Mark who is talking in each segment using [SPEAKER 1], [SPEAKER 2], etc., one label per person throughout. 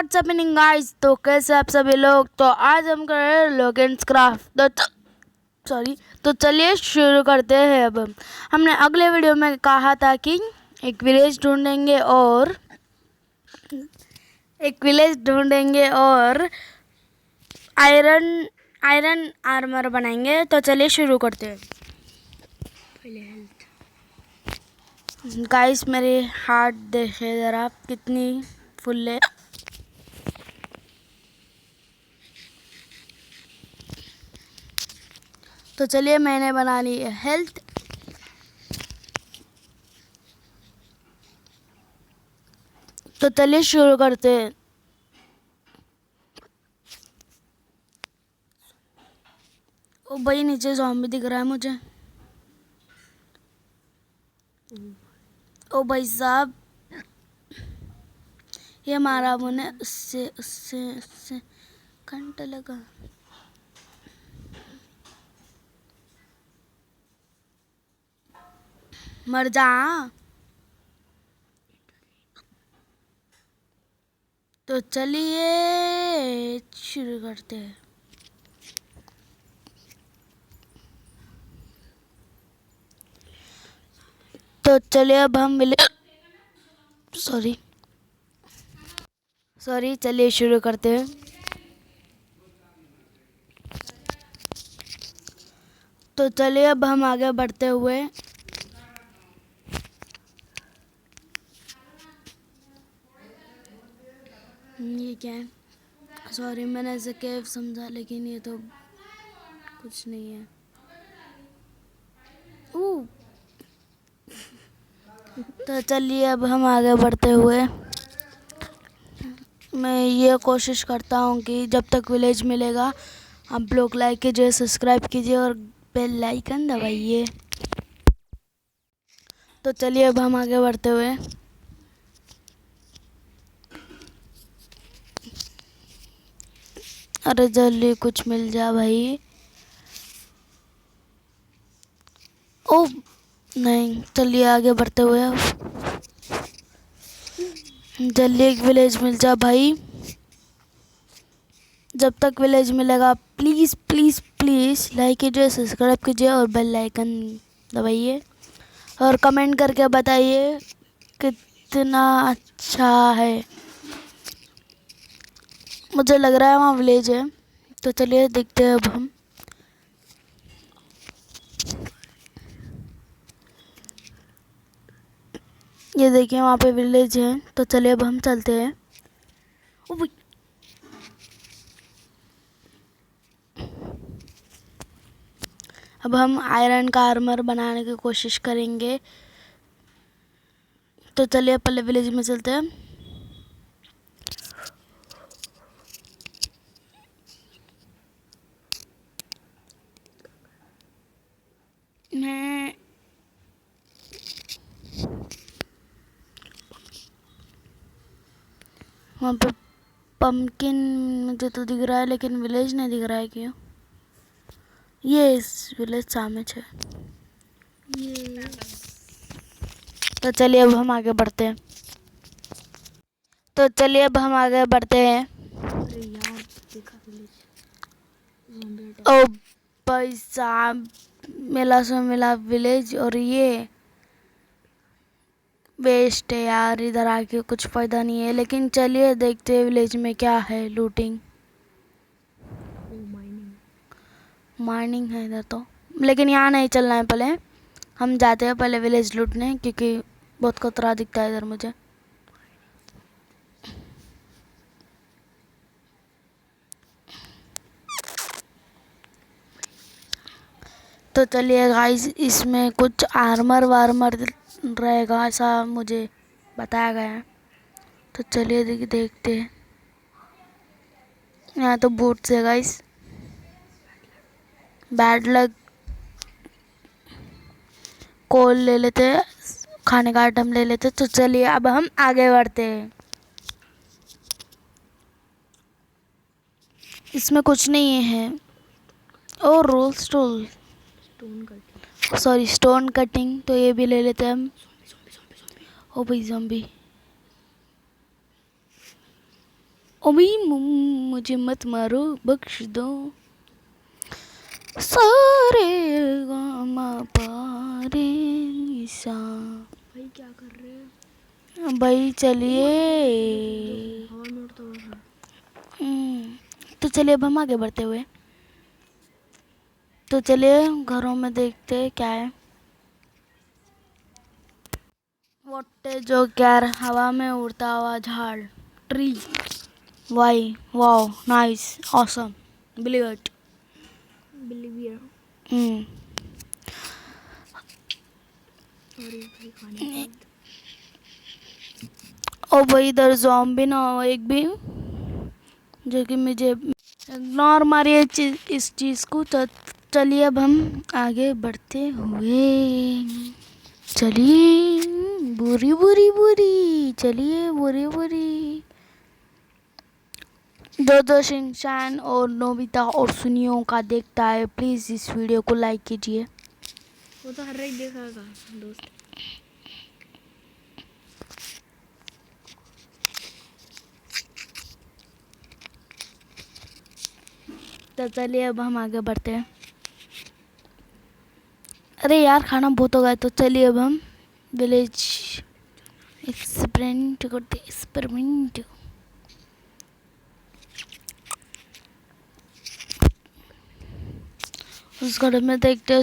[SPEAKER 1] What's happening guys. तो कैसे आप सभी लोग। तो आज हम कर रहे हैं लोगेंस क्राफ्ट। तो चलिए शुरू करते हैं। अब हमने अगले वीडियो में कहा था कि एक विलेज ढूंढेंगे और आयरन आर्मर बनाएंगे। तो चलिए शुरू करते हैं। गाइस मेरे हार्ट देखे ज़रा कितनी फुल है। तो चलिए मैंने बना ली है हेल्थ। तो चलिए शुरू करते हैं। ओ भाई नीचे ज़ॉम्बी दिख रहा है मुझे। ओ भाई साहब ये मारा मुझे उससे घंटा लगा। मर जा। तो चलिए शुरू करते हैं। तो चलिए अब हम सॉरी चलिए शुरू करते हैं। तो चलिए अब हम आगे बढ़ते हुए ये क्या है। सॉरी मैंने इसे केव समझा लेकिन ये तो कुछ नहीं है। तो चलिए अब हम आगे बढ़ते हुए मैं ये कोशिश करता हूँ कि जब तक विलेज मिलेगा आप लोग लाइक कीजिए, सब्सक्राइब कीजिए और बेल आइकन दबाइए। तो चलिए अब हम आगे बढ़ते हुए अरे जल्दी कुछ मिल जा भाई। ओ नहीं चलिए आगे बढ़ते हुए अब जल्दी एक विलेज मिल जा भाई। जब तक विलेज मिलेगा प्लीज़ प्लीज़ प्लीज़ लाइक कीजिए, सब्सक्राइब कीजिए और बेल आइकन दबाइए और कमेंट करके बताइए कितना अच्छा है। मुझे लग रहा है वहाँ विलेज है। तो चलिए देखते हैं अब हम। ये देखिए वहाँ पे विलेज है। तो चलिए अब हम चलते हैं। ओ भाई अब हम आयरन का आर्मर बनाने की कोशिश करेंगे। तो चलिए पहले विलेज में चलते हैं। मैं वहाँ पे पम्पकिन मुझे तो दिख रहा है लेकिन विलेज नहीं दिख रहा है। क्यों ये इस विलेज सामने है ये। तो चलिए अब हम आगे बढ़ते हैं। ओ भाई साहब मिला सो मिला विलेज और ये वेस्ट है यार। इधर आके कुछ फ़ायदा नहीं है लेकिन चलिए देखते हैं विलेज में क्या है। लूटिंग माइनिंग है इधर तो, लेकिन यहाँ नहीं चलना है। पहले हम जाते हैं पहले विलेज लूटने क्योंकि बहुत खतरा दिखता है इधर मुझे। तो चलिए गाइस इसमें कुछ आर्मर वार्मर रहेगा ऐसा मुझे बताया गया है। तो चलिए देखते हैं। यहाँ तो बूट्स है गाइस। बैड लक कोल ले लेते हैं, खाने का आइटम ले लेते। तो चलिए अब हम आगे बढ़ते हैं। इसमें कुछ नहीं है। और स्टोन कटिंग तो ये भी ले लेते हैं हम। ओ भाई ज़ॉम्बी अभी मुझे मत मारो, बख्श दो। सारे गामा पारे निशा।
[SPEAKER 2] भाई क्या कर रहे हैं
[SPEAKER 1] भाई? चलिए
[SPEAKER 2] हवा में उड़ता हुआ।
[SPEAKER 1] तो चलिए अब हम आगे बढ़ते हुए, तो चलिए घरों में देखते हैं क्या है। वोटे जो कैर हवा में उड़ता हुआ झाड़, tree. Why, wow, nice, awesome, believe it.
[SPEAKER 2] Believer और ये भाई खाने का
[SPEAKER 1] ओ भाई इधर ज़ॉम्बी ना हो एक भी, जो कि मुझे इग्नोर मारिए इस चीज़ को। चलिए अब हम आगे बढ़ते हुए, चलिए बुरी बुरी बुरी, चलिए बुरी बुरी। जो शिनचैन और नोबिता और सुनियो का देखता है, प्लीज़ इस वीडियो को लाइक कीजिए।
[SPEAKER 2] वो तो हर एक देखेगा दोस्त।
[SPEAKER 1] तो चलिए अब हम आगे बढ़ते हैं। अरे यार खाना बहुत हो गया, तो चलिए अब हम विलेज एक्सपेरिमेंट करते, एक्सपेरिमेंट। उस घर में देखते हैं,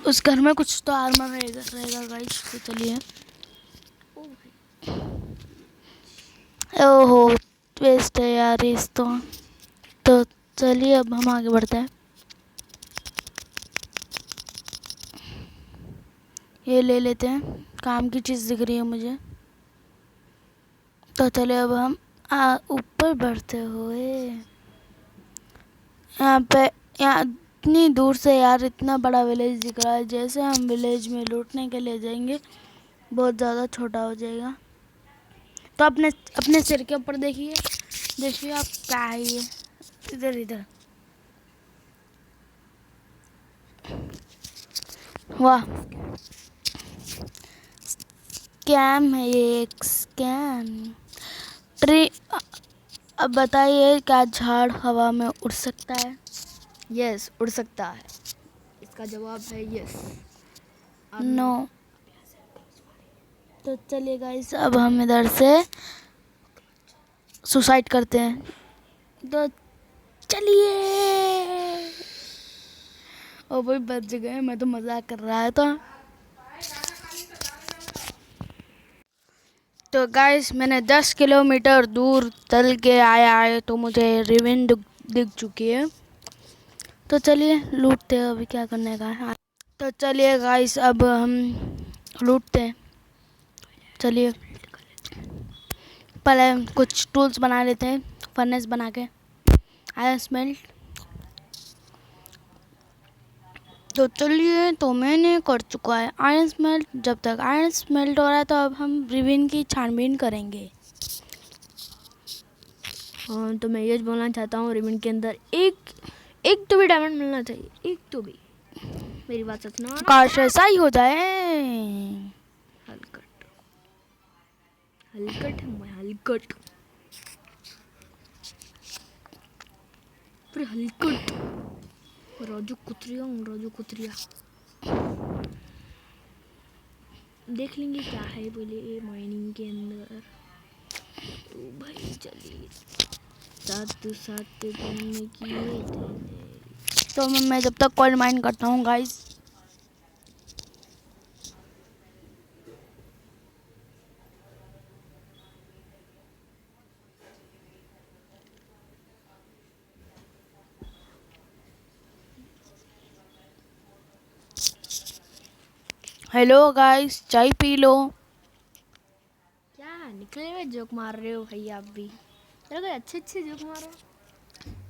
[SPEAKER 1] उस घर में कुछ तो आर्मर रहेगा गाइस। तो चलिए। ओहो वेस्ट है यार इस तो चलिए अब हम आगे बढ़ते हैं। ये ले लेते हैं, काम की चीज़ दिख रही है मुझे। तो चलिए अब हम ऊपर बढ़ते हुए, यहाँ इतनी दूर से यार इतना बड़ा विलेज दिख रहा है। जैसे हम विलेज में लूटने के लिए जाएंगे बहुत ज़्यादा छोटा हो जाएगा। तो अपने सिर के ऊपर देखिए आप क्या है ये, इधर इधर। वाह, स्कैम है ये, एक स्कैम। ट्री। अब बताइए क्या झाड़ हवा में उड़ सकता है?
[SPEAKER 2] यस उड़ सकता है, इसका जवाब है यस।
[SPEAKER 1] नो। तो चलिए गाइस अब हम इधर से सुसाइड करते हैं। तो चलिए। ओ भाई बच गए, मैं तो मजाक कर रहा था। तो गाइस मैंने 10 किलोमीटर दूर चल के आया है, तो मुझे रिवेन दिख चुकी है। तो चलिए लूटते हैं, अभी क्या करने का है। तो चलिए गाइस अब हम लूटते हैं। चलिए पहले कुछ टूल्स बना लेते हैं, फर्नेस बना के। Iron smelt. तो चलिए, तो मैंने कर चुका है आयरन स्मेल्ट। जब तक आयरन स्मेल्ट हो रहा है तो अब हम रिविन की छानबीन करेंगे।
[SPEAKER 2] हाँ तो मैं ये बोलना चाहता हूँ, रिबन के अंदर एक तो भी डायमंड मिलना चाहिए, एक तो भी। मेरी बात सचना
[SPEAKER 1] काश ऐसा ही हो जाए।
[SPEAKER 2] हलकट हलकट है मैं, हलकट पूरे हलकट। राजू कुतरिया हूँ, राजू कुतरिया। देख लेंगे क्या है बोले ये माइनिंग के अंदर। ओ भाई चलिए, साथ बनने की
[SPEAKER 1] तो मैं जब तक कॉल माइन करता हूँ गाइस। हेलो गाइस, चाय पी लो।
[SPEAKER 2] क्या निकले हुए जोक मार रहे हो भाई आप भी? चलो कोई अच्छे जोक मारो,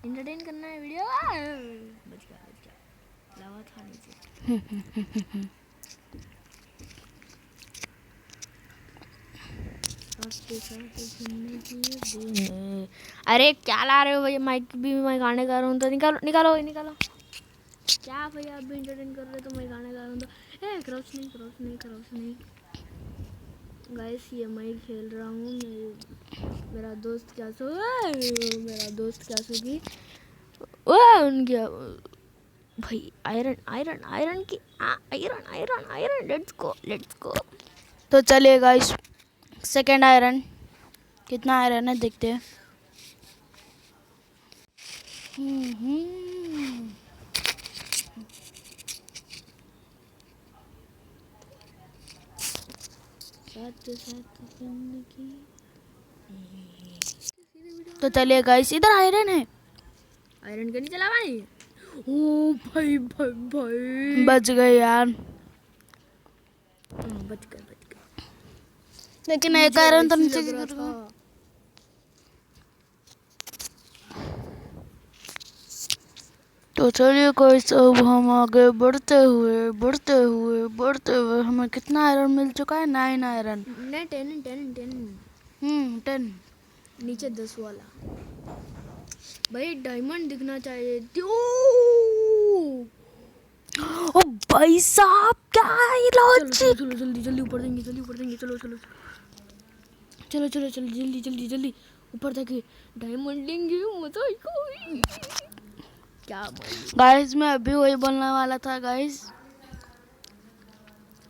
[SPEAKER 2] एंटरटेन करना है वीडियो। बच गया लावा था नीचे। अरे क्या ला रहे हो भैया? माइक भी मैं गाने गा रहा हूँ तो निकालो निकालो निकालो। क्या भैया आप भी एंटरटेन कर रहे हो तो मैं गाने गा रहा हूँ तो क्राउच नहीं क्राउच नहीं क्राउच नहीं। गाइस ये मैं खेल रहा हूँ, मेरा दोस्त क्या सो की उनके भाई आयरन की आयरन लेट्स गो।
[SPEAKER 1] तो चलिए गाइस, सेकंड आयरन, कितना आयरन है देखते हैं। तो चलिए गाइस, इधर आयरन है।
[SPEAKER 2] आयरन का नहीं चला भाई। ओ भाई
[SPEAKER 1] बच गए यार,
[SPEAKER 2] बच गए।
[SPEAKER 1] लेकिन एक आयरन तो नीचे
[SPEAKER 2] लग रहा
[SPEAKER 1] गिर गया।
[SPEAKER 2] था।
[SPEAKER 1] तो चलिए गाइस, अब हम आगे बढ़ते हुए हमें कितना आयरन मिल चुका है? 9 आयरन।
[SPEAKER 2] नहीं 10
[SPEAKER 1] 10।
[SPEAKER 2] नीचे 10 वाला भाई डायमंड दिखना चाहिए।
[SPEAKER 1] ओ भाई साहब, क्या है लॉजिक?
[SPEAKER 2] चलो जल्दी ऊपर देंगे चलो जल्दी ऊपर जाके डायमंड लेंगे। मजा आएगा। क्या
[SPEAKER 1] गाइस, मैं अभी वही बोलने वाला था गाइस।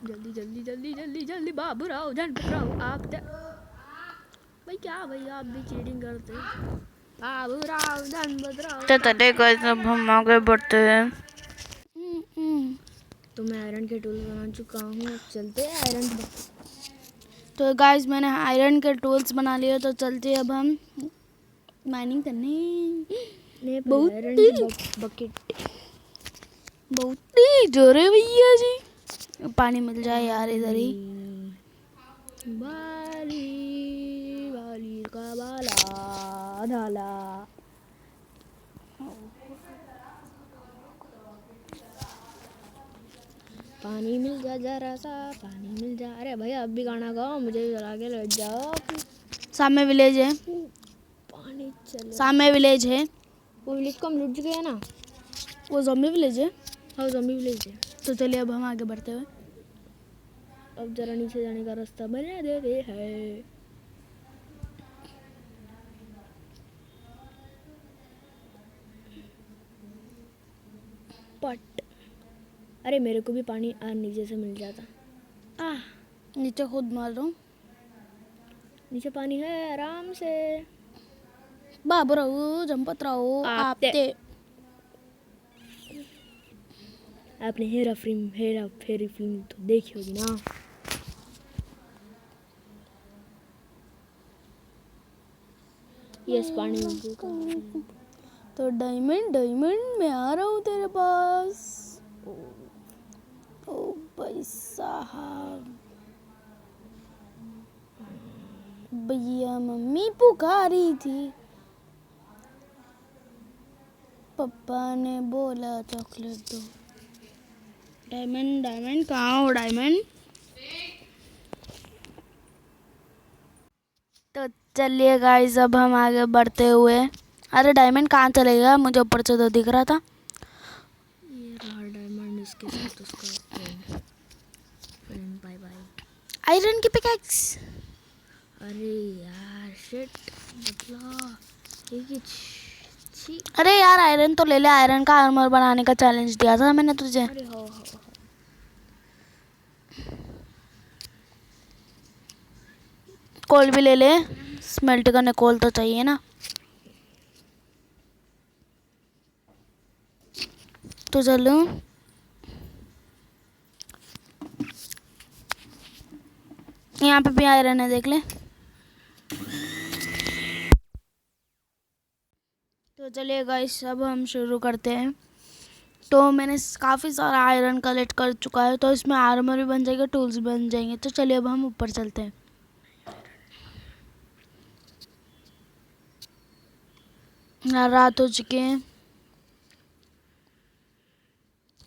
[SPEAKER 2] जल्दी बाबूराव जनपतराव आप भाई क्या भाई आप भी चीटिंग करते हैं। बाबूराव जनपतराव
[SPEAKER 1] तो चलिए गाइस, अब हम आगे बढ़ते हैं।
[SPEAKER 2] तो मैं आयरन के टूल बना चुका हूँ। चलते हैं आयरन।
[SPEAKER 1] तो गाइस, मैंने आयरन के टूल्स बना लिए, तो चलते हैं अब हम माइनिंग करने। बहुत
[SPEAKER 2] आयरन की बकेट
[SPEAKER 1] बहुत ही जोरे भैया जी, पानी मिल जाए यार इधर ही।
[SPEAKER 2] बाली का बाला ढाला। पानी मिल जा जरा सा, पानी मिल जा। अरे भैया अब भी गाना गाओ, मुझे भी चला के लग जाओ।
[SPEAKER 1] सामने विलेज है,
[SPEAKER 2] पानी चलो।
[SPEAKER 1] सामने विलेज है।
[SPEAKER 2] वो विलेज को हम लूट गए ना।
[SPEAKER 1] वो ज़ॉम्बी विलेज है।
[SPEAKER 2] हाँ ज़ॉम्बी विलेज है।
[SPEAKER 1] तो चलिए अब हम आगे बढ़ते हुए।
[SPEAKER 2] अब जरा नीचे जाने का रास्ता बना देते हैं। पट अरे मेरे को भी पानी नीचे से मिल जाता।
[SPEAKER 1] नीचे खुद मार रहा हूँ।
[SPEAKER 2] नीचे पानी है आराम से।
[SPEAKER 1] बाबूराव जनपतराव
[SPEAKER 2] आपने हेरा फेरी फिल्म तो देखी होगी ना। यस पानी
[SPEAKER 1] तो डायमंड मैं आ रहा हूँ तेरे पास। ओ भाई साहब, भैया मम्मी पुकारी थी, पापा ने बोला चॉकलेट दो। डायमंड कहाँ हो डायमंड? तो चलिए गाइस, अब हम आगे बढ़ते हुए। अरे डायमंड कहाँ चलेगा? मुझे ऊपर से तो दिख रहा था।
[SPEAKER 2] ये रहा डायमंड, इसके साथ उसका फ्रेंड। Bye bye.
[SPEAKER 1] आयरन की पिकैक्स।
[SPEAKER 2] अरे यार शिट बदला एक छी।
[SPEAKER 1] अरे यार आयरन तो ले ले, आयरन का आर्मर बनाने का चैलेंज दिया था मैंने तुझे।
[SPEAKER 2] अरे हो
[SPEAKER 1] कोल भी ले ले, स्मेल्ट करने कोल तो चाहिए ना। तो चलो, यहाँ पे भी आयरन है, देख ले। तो चलिए गाइस, अब हम शुरू करते हैं। तो मैंने काफ़ी सारा आयरन कलेक्ट कर चुका है, तो इसमें आर्मर भी बन जाएगा, टूल्स भी बन जाएंगे। तो चलिए अब हम ऊपर चलते हैं। रात हो चुकी है।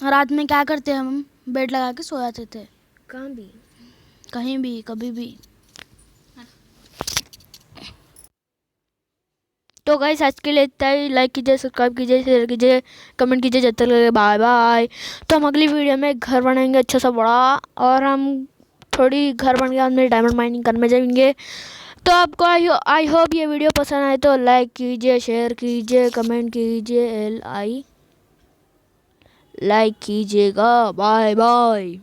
[SPEAKER 1] रात में क्या करते हैं हम? बेड लगा के सो जाते थे।
[SPEAKER 2] कहाँ भी
[SPEAKER 1] कहीं भी कभी भी।
[SPEAKER 2] तो गाइस आज के लिए इतना ही। लाइक कीजिए, सब्सक्राइब कीजिए, शेयर कीजिए, कमेंट कीजिए। जब तक लगे बाय बाय। तो हम अगली वीडियो में घर बनाएंगे अच्छा सा बड़ा, और हम थोड़ी घर बन गया, हमने डायमंड माइनिंग करने जाएंगे। तो आपको आई होप ये वीडियो पसंद आए तो लाइक कीजिए, शेयर कीजिए, कमेंट कीजिए, लाइक कीजिएगा। Bye bye.